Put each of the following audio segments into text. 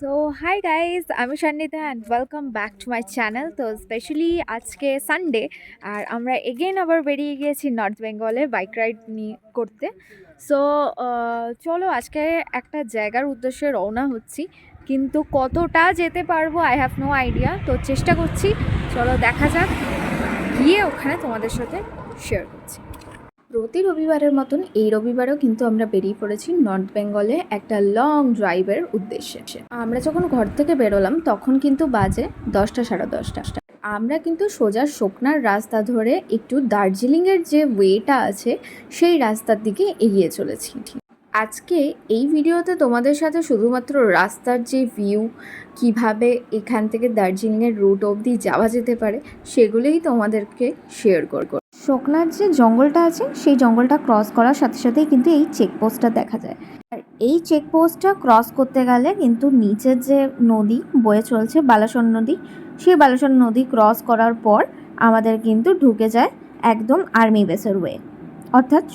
So hi guys, আমি Shanvita and welcome back to my channel. তো specially আজকে Sunday আর আমরা এগেন আবার বেরিয়ে গিয়েছি নর্থ বেঙ্গলে বাইক রাইড নিয়ে করতে। সো চলো আজকে একটা জায়গার উদ্দেশ্যে রওনা হচ্ছি, কিন্তু কতটা যেতে পারবো আই হ্যাভ নো আইডিয়া। তো চেষ্টা করছি, চলো দেখা যাক, গিয়ে ওখানে তোমাদের সাথে শেয়ার করছি। প্রতি রবিবারের মতন এই রবিবারও কিন্তু আমরা বেরিয়ে পড়েছি নর্থ বেঙ্গলে একটা লং ড্রাইভের উদ্দেশ্যে। আমরা যখন ঘর থেকে বেরোলাম তখন কিন্তু বাজে 10টা সাড়ে 10টা। আমরা কিন্তু সোজা শুকনার রাস্তা ধরে একটু দার্জিলিংয়ের যে ওয়েটা আছে সেই রাস্তার দিকে এগিয়ে চলেছি। আজকে এই ভিডিওতে তোমাদের সাথে শুধুমাত্র রাস্তার যে ভিউ, কিভাবে এখান থেকে দার্জিলিংয়ের রুট অবধি যাওয়া যেতে পারে সেগুলোই তোমাদেরকে শেয়ার করব। শুকনার যে জঙ্গলটা আছে সেই জঙ্গলটা ক্রস করার সাথে সাথেই কিন্তু এই চেকপোস্টটা দেখা যায়। আর এই চেকপোস্টটা ক্রস করতে গেলে কিন্তু নিচের যে নদী বয়ে চলছে বালাসন নদী, সেই বালাসন নদী ক্রস করার পর আমাদের কিন্তু ঢুকে যায় একদম আর্মি বেসের ওয়ে, অর্থাৎ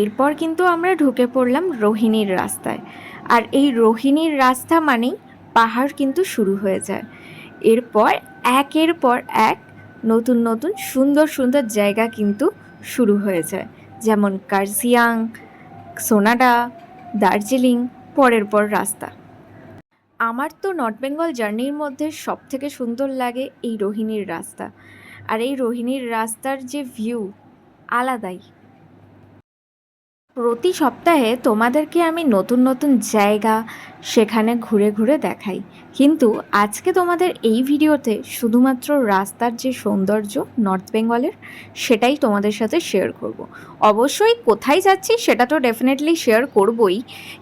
এরপর কিন্তু আমরা ঢুকে পড়লাম রোহিণীর রাস্তায়। আর এই রোহিণীর রাস্তা মানেই পাহাড় কিন্তু শুরু হয়ে যায়। এরপর একের পর এক নতুন নতুন সুন্দর সুন্দর জায়গা কিন্তু শুরু হয়ে যায়, যেমন কার্সিয়াং, সোনাডা, দার্জিলিং, পরের পর রাস্তা। আমার তো নর্থ বেঙ্গল জার্নির মধ্যে সব থেকে সুন্দর লাগে এই রোহিণীর রাস্তা। আর এই রোহিণীর রাস্তার যে ভিউ আলাদাই। প্রতি সপ্তাহে তোমাদেরকে আমি নতুন নতুন জায়গা সেখানে ঘুরে ঘুরে দেখাই, কিন্তু আজকে তোমাদের এই ভিডিওতে শুধুমাত্র রাস্তার যে সৌন্দর্য নর্থ বেঙ্গলের সেটাই তোমাদের সাথে শেয়ার করব। অবশ্যই কোথায় যাচ্ছি সেটা তো ডেফিনেটলি শেয়ার করবই,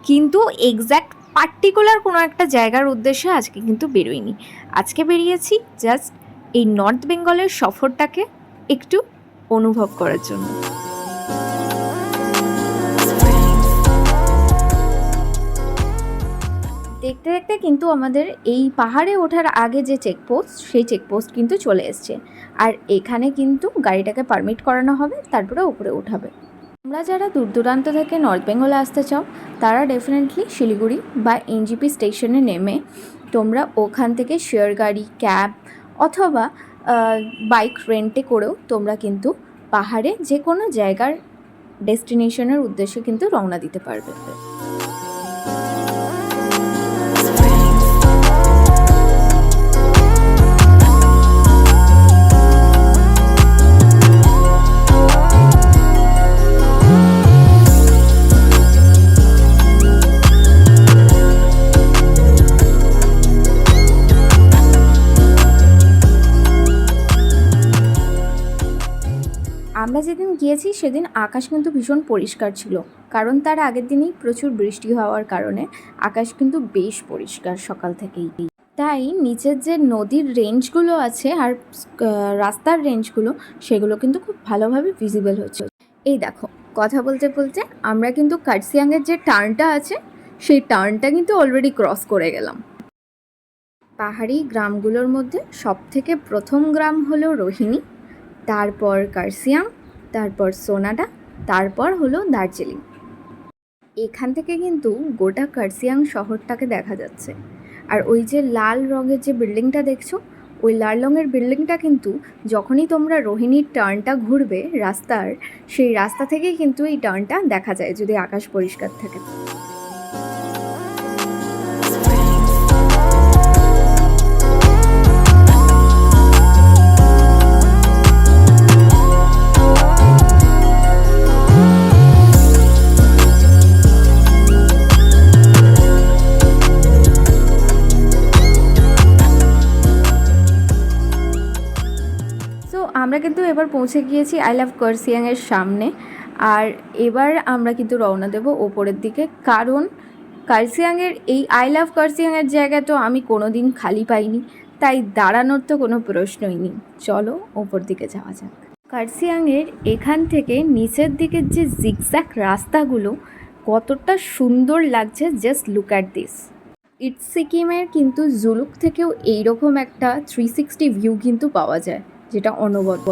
কিন্তু এক্স্যাক্ট পার্টিকুলার কোনো একটা জায়গার উদ্দেশ্যে আজকে কিন্তু বেরোইনি। আজকে বেরিয়েছি জাস্ট এই নর্থ বেঙ্গলের সফরটাকে একটু অনুভব করার জন্য। দেখতে দেখতে কিন্তু আমাদের এই পাহাড়ে ওঠার আগে যে চেকপোস্ট সেই চেকপোস্ট কিন্তু চলে এসছে। আর এখানে কিন্তু গাড়িটাকে পারমিট করানো হবে, তারপরে উপরে উঠাবে। তোমরা যারা দূর দূরান্ত থেকে নর্থ বেঙ্গলে আসতে চাও তারা ডেফিনেটলি শিলিগুড়ি বা এনজিপি স্টেশনে নেমে তোমরা ওখান থেকে শেয়ার গাড়ি, ক্যাব অথবা বাইক রেন্টে করেও তোমরা কিন্তু পাহাড়ে যে কোনো জায়গার ডেস্টিনেশনের উদ্দেশ্যে কিন্তু রওনা দিতে পারবে। আমরা যেদিন গিয়েছি সেদিন আকাশ কিন্তু ভীষণ পরিষ্কার ছিল, কারণ তার আগের দিনই প্রচুর বৃষ্টি হওয়ার কারণে আকাশ কিন্তু বেশ পরিষ্কার সকাল থেকেই। তাই নিচের যে নদীর রেঞ্জগুলো আছে আর রাস্তার রেঞ্জগুলো সেগুলো কিন্তু খুব ভালোভাবে ভিজিবল হচ্ছে। এই দেখো, কথা বলতে বলতে আমরা কিন্তু কার্সিয়াংয়ের যে টার্নটা আছে সেই টার্নটা কিন্তু অলরেডি ক্রস করে গেলাম। পাহাড়ি গ্রামগুলোর মধ্যে সবথেকে প্রথম গ্রাম হলো রোহিণী, তারপর কার্সিয়াং, তারপর সোনাডা, তারপর হলো দার্জিলিং। এখান থেকে কিন্তু গোটা কার্সিয়াং শহরটাকে দেখা যাচ্ছে। আর ওই যে লাল রঙের যে বিল্ডিংটা দেখছো, ওই লাল রঙের বিল্ডিংটা কিন্তু যখনই তোমরা রোহিণীর টার্নটা ঘুরবে রাস্তার, সেই রাস্তা থেকেই কিন্তু এই টার্নটা দেখা যায় যদি আকাশ পরিষ্কার থাকে। আমরা কিন্তু এবার পৌঁছে গিয়েছি আই লাভ কার্সিয়াংয়ের সামনে। আর এবার আমরা কিন্তু রওনা দেব ওপরের দিকে, কারণ কার্সিয়াংয়ের এই আই লাভ কার্সিয়াংয়ের জায়গা তো আমি কোনো দিন খালি পাইনি, তাই দাঁড়ানোর তো কোনো প্রশ্নই নেই। চলো ওপর দিকে যাওয়া যাক। কার্সিয়াংয়ের এখান থেকে নিচের দিকের যে জিগজ্যাগ রাস্তাগুলো কতটা সুন্দর লাগছে, just look at this. It's সিকিমের কিন্তু জুলুক থেকেও এইরকম একটা 360 ভিউ কিন্তু পাওয়া যায়, যেটা অনবদ্য।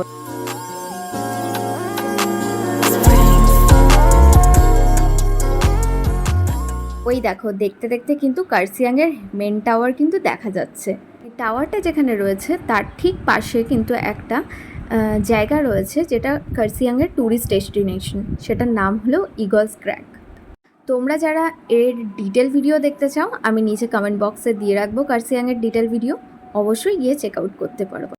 ওই দেখো, দেখতে দেখতে কিন্তু কার্সিয়াংয়ের মেন টাওয়ার কিন্তু দেখা যাচ্ছে। টাওয়ারটা যেখানে রয়েছে তার ঠিক পাশে কিন্তু একটা জায়গা রয়েছে যেটা কার্সিয়াংয়ের ট্যুরিস্ট ডেস্টিনেশন, সেটার নাম হলো ইগলস ক্র্যাক। তোমরা যারা এর ডিটেল ভিডিও দেখতে চাও, আমি নিচে কমেন্ট বক্সে দিয়ে রাখবো কার্সিয়াংয়ের ডিটেল ভিডিও, অবশ্যই গিয়ে চেক আউট করতে পারবো।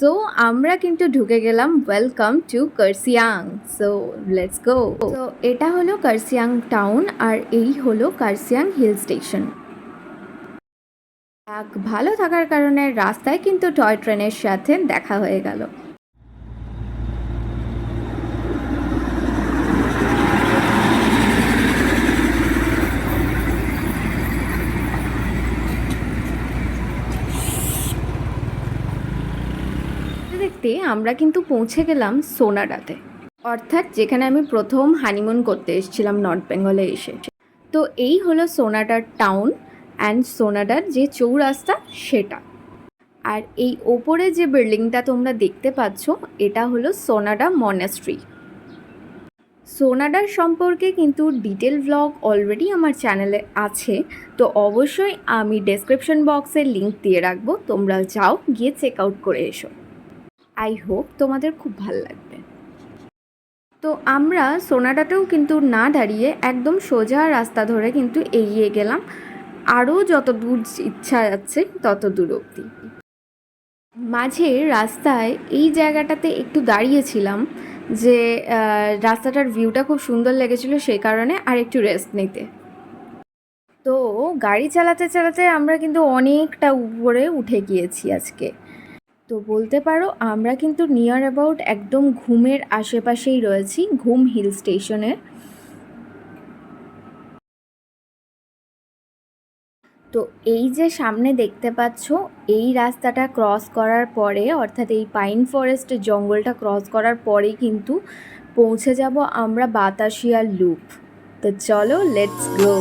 তো আমরা কিন্তু ঢুকে গেলাম, welcome to Kurseong. So let's go. তো এটা হলো কার্সিয়াং টাউন আর এই হলো কার্সিয়াং হিল স্টেশন। ভালো থাকার কারণে রাস্তায় কিন্তু টয় ট্রেনের সাথে দেখা হয়ে গেল। দেখতে আমরা কিন্তু পৌঁছে গেলাম সোনাডাতে, অর্থাৎ যেখানে আমি প্রথম হানিমুন করতে এসেছিলাম নর্থ বেঙ্গলে এসে। তো এই হলো সোনাডার টাউন অ্যান্ড সোনাডার যে চৌরাস্তা সেটা। আর এই ওপরে যে বিল্ডিংটা তোমরা দেখতে পাচ্ছ, এটা হলো সোনাডা মনাস্ট্রি। সোনাডার সম্পর্কে কিন্তু ডিটেল ভ্লগ অলরেডি আমার চ্যানেলে আছে, তো অবশ্যই আমি ডেসক্রিপশন বক্সে লিঙ্ক দিয়ে রাখবো, তোমরা যাও গিয়ে চেক আউট করে এসো। আই হোপ তোমাদের খুব ভালো লাগবে। তো আমরা সোনাডাতেও কিন্তু না দাঁড়িয়ে একদম সোজা রাস্তা ধরে কিন্তু এগিয়ে গেলাম, আরও যত দূর ইচ্ছা যাচ্ছে তত দূর অবধি। মাঝে রাস্তায় এই জায়গাটাতে একটু দাঁড়িয়েছিলাম, যে রাস্তাটার ভিউটা খুব সুন্দর লেগেছিল, সেই কারণে আর একটু রেস্ট নিতে। তো গাড়ি চালাতে চালাতে আমরা কিন্তু অনেকটা উপরে উঠে গিয়েছি আজকে। তো বলতে পারো আমরা কিন্তু নিয়ার অ্যাবাউট একদম ঘুমের আশেপাশেই রয়েছি, ঘুম হিল স্টেশনে। তো এই যে সামনে দেখতে পাচ্ছ, এই রাস্তাটা ক্রস করার পরে, অর্থাৎ এই পাইন ফরেস্ট জঙ্গলটা ক্রস করার পরেই কিন্তু পৌঁছে যাব আমরা বাতাসিয়া লুপ। তো চলো লেটস গো।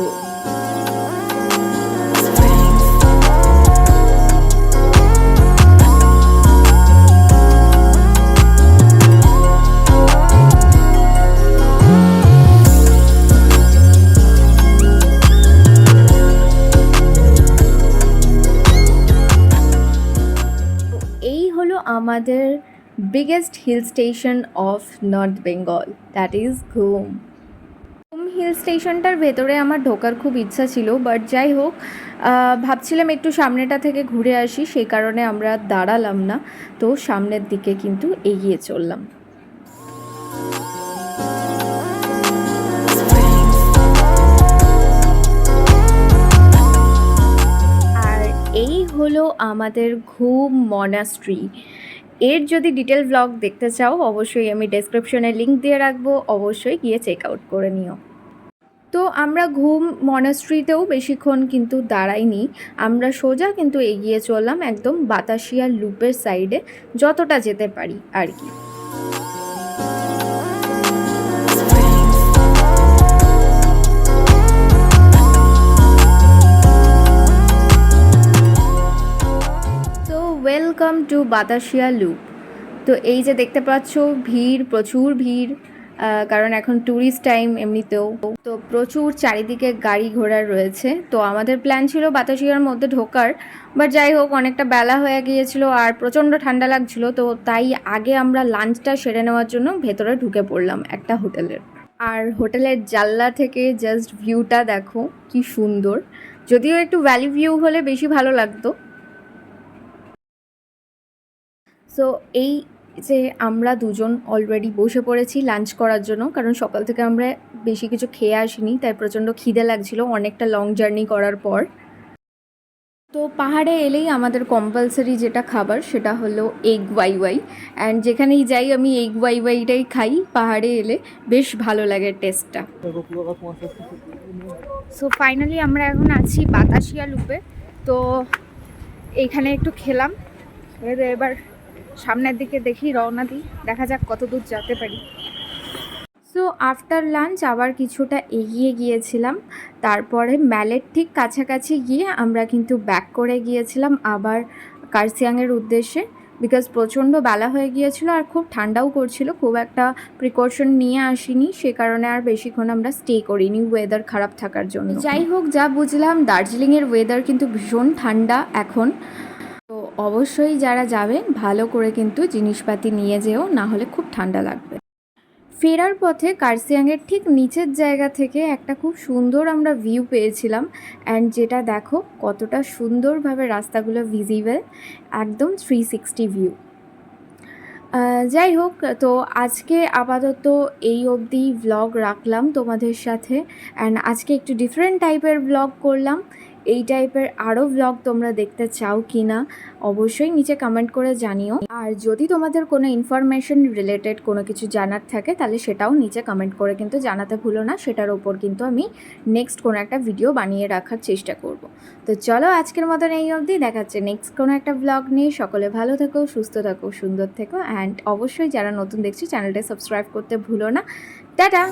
আমাদের biggest hill station of north Bengal, that is Ghum. Ghum hill স্টেশনটার ভেতরে আমার ঢোকার খুব ইচ্ছা ছিল, বাট যাই হোক, ভাবছিলাম একটু সামনেটা থেকে ঘুরে আসি, সেই কারণে আমরা দাঁড়ালাম না, তো সামনের দিকে কিন্তু এগিয়ে চললাম। আর এই হলো আমাদের ঘুম মনাস্ট্রি। এর যদি ডিটেল ব্লগ দেখতে চাও, অবশ্যই আমি ডেসক্রিপশনে লিঙ্ক দিয়ে রাখবো, অবশ্যই গিয়ে চেক আউট করে নিও। তো আমরা ঘুম মনাস্ট্রিতেও বেশিক্ষণ কিন্তু দাঁড়াইনি, আমরা সোজা কিন্তু এগিয়ে চললাম একদম বাতাসিয়া লুপের সাইডে, যতটা যেতে পারি আর কি। তো ওয়েলকাম টু বাতাসিয়া লুপ। তো এই যে দেখতে পাচ্ছ ভিড়, প্রচুর ভিড়, কারণ এখন ট্যুরিস্ট টাইম এমনিতেও, তো প্রচুর চারিদিকে গাড়ি ঘোড়া রয়েছে। তো আমাদের প্ল্যান ছিল বাতাসিয়ার মধ্যে ঢোকার, বাট যাই হোক অনেকটা বেলা হয়ে গিয়েছিল আর প্রচণ্ড ঠান্ডা লাগছিল, তো তাই আগে আমরা লাঞ্চটা সেরে নেওয়ার জন্য ভেতরে ঢুকে পড়লাম একটা হোটেলের। আর হোটেলের জানলা থেকে জাস্ট ভিউটা দেখো কি সুন্দর, যদিও একটু ভ্যালি ভিউ হলে বেশি ভালো লাগতো। সো এই যে আমরা দুজন অলরেডি বসে পড়েছি লাঞ্চ করার জন্য, কারণ সকাল থেকে আমরা বেশি কিছু খেয়ে আসিনি, তাই প্রচণ্ড খিদে লাগছিল অনেকটা লং জার্নি করার পর। তো পাহাড়ে এলেই আমাদের কম্পালসারি যেটা খাবার সেটা হলো এগ ওয়াই, অ্যান্ড যেখানেই যাই আমি এগ ওয়াইটাই খাই পাহাড়ে এলে, বেশ ভালো লাগে টেস্টটা। সো ফাইনালি আমরা এখন আছি বাতাসিয়া লুপে, তো এইখানে একটু খেলাম, এবার সামনের দিকে দেখি রওনা দিই, দেখা যাক কত দূর যেতে পারি। সো তো আফটার লাঞ্চ আবার কিছুটা এগিয়ে গিয়েছিলাম, তারপরে ম্যালের ঠিক কাছাকাছি গিয়ে আমরা কিন্তু ব্যাক করে গিয়েছিলাম আবার কার্সিয়াংয়ের উদ্দেশ্যে, বিকজ প্রচণ্ড বেলা হয়ে গিয়েছিল আর খুব ঠান্ডাও করছিল, খুব একটা প্রিকশন নিয়ে আসিনি, সে কারণে আর বেশিক্ষণ আমরা স্টে করিনি ওয়েদার খারাপ থাকার জন্য। যাই হোক, যা বুঝলাম দার্জিলিংয়ের ওয়েদার কিন্তু ভীষণ ঠান্ডা এখন, তো অবশ্যই যারা যাবে ভালো করে কিন্তু জিনিসপাতি নিয়ে যেও, না হলে খুব ঠান্ডা লাগবে। ফেরার পথে কার্সিয়াংয়ের ঠিক নিচের জায়গা থেকে একটা খুব সুন্দর আমরা ভিউ পেয়েছিলাম, অ্যান্ড যেটা দেখো কতটা সুন্দরভাবে রাস্তাগুলো ভিজিবল, একদম 360 ভিউ। যাই হোক, তো আজকে আপাতত এই অবধি ভ্লগ রাখলাম তোমাদের সাথে, অ্যান্ড আজকে একটু ডিফারেন্ট টাইপের ভ্লগ করলাম। এই টাইপের আরও ভ্লগ তোমরা দেখতে চাও কি না অবশ্যই নিচে কমেন্ট করে জানিও, আর যদি তোমাদের কোনো ইনফরমেশন রিলেটেড কোনো কিছু জানার থাকে তাহলে সেটাও নিচে কমেন্ট করে কিন্তু জানাতে ভুলো না, সেটার ওপর কিন্তু আমি নেক্সট কোনো একটা ভিডিও বানিয়ে রাখার চেষ্টা করব। তো চলো আজকের মতন এই অবধি, দেখাচ্ছে নেক্সট কোনো একটা ভ্লগ নিয়ে। সকলে ভালো থেকো, সুস্থ থাকো, সুন্দর থেকো, অ্যান্ড অবশ্যই যারা নতুন দেখছো চ্যানেলটা সাবস্ক্রাইব করতে ভুলো না। টাটা।